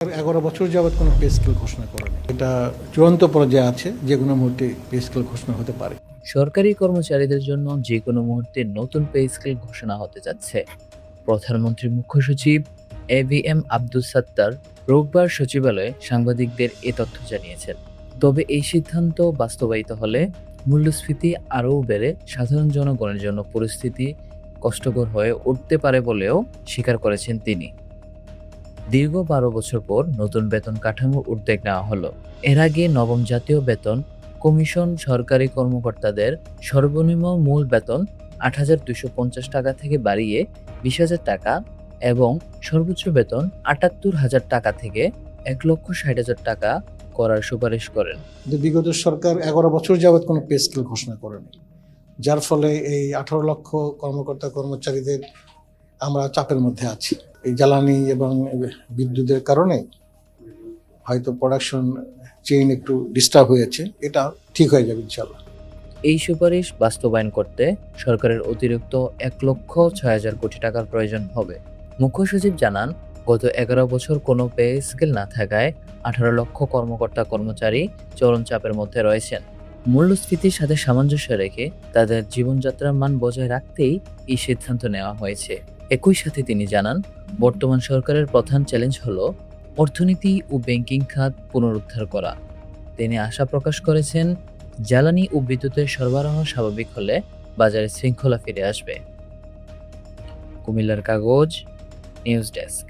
11 বছর যাবৎ কোনো পে স্কেল ঘোষণা করেনি। এটা চূড়ান্ত পর্যায়ে আছে, যে কোনো মুহূর্তে পে স্কেল ঘোষণা হতে পারে। সরকারি কর্মচারীদের জন্য যে কোনো মুহূর্তে নতুন পে স্কেল ঘোষণা হতে যাচ্ছে। প্রধানমন্ত্রীর মুখ্য সচিব এবিএম আব্দুস সাত্তার রোববার সচিবালয়ে সাংবাদিকদের এ তথ্য জানিয়েছেন। তবে এই সিদ্ধান্ত বাস্তবায়িত হলে মূল্যস্ফীতি আরও বেড়ে সাধারণ জনগণের জন্য পরিস্থিতি কষ্টকর হয়ে উঠতে পারে বলেও স্বীকার করেছেন তিনি। দীর্ঘ 12 বছর পর নতুন বেতন কাঠামোর উদ্যোগ নেওয়া হলো। এর আগে নবম জাতীয় বেতন কমিশন সরকারি কর্মকর্তাদের সর্বনিম্ন মূল বেতন ৮,২৫০ টাকা থেকে বাড়িয়ে ২০,০০০ টাকা এবং সর্বোচ্চ বেতন ৭৮,০০০ টাকা থেকে ১,৬০,০০০ টাকা করার সুপারিশ করেন। কিন্তু বিগত সরকার 11 বছর যাবৎ কোনো পে স্কেল ঘোষণা করেনি, যার ফলে এই 18 লক্ষ কর্মকর্তা কর্মচারীদের আমরা চাপের মধ্যে আছি। এই জ্বালানি এবং বিদ্যুতের কারণে হয়তো প্রোডাকশন চেইন একটু ডিস্টার্ব হয়েছে, এটা ঠিক হয়ে যাবে ইনশাল্লাহ। এই সুপারিশ বাস্তবায়ন করতে সরকারের অতিরিক্ত ১,৬০,০০০ কোটি টাকার প্রয়োজন হবে। মুখ্য সচিব জানান, গত 11 বছর কোনো পে স্কেল না থাকায় 18 লক্ষ কর্মকর্তা কর্মচারী চরম চাপের মধ্যে রয়েছেন। মূল্যস্ফীতির সাথে সামঞ্জস্য রেখে তাদের জীবনযাত্রার মান বজায় রাখতেই এই সিদ্ধান্ত নেওয়া হয়েছে। একই সাথে তিনি জানান, বর্তমান সরকারের প্রধান চ্যালেঞ্জ হলো অর্থনীতি ও ব্যাংকিং খাত পুনরুদ্ধার করা। তিনি আশা প্রকাশ করেছেন, জ্বালানি ও বিদ্যুতের সরবরাহ স্বাভাবিক হলে বাজারে শৃঙ্খলা ফিরে আসবে। কুমিল্লার কাগজ, নিউজ ডেস্ক।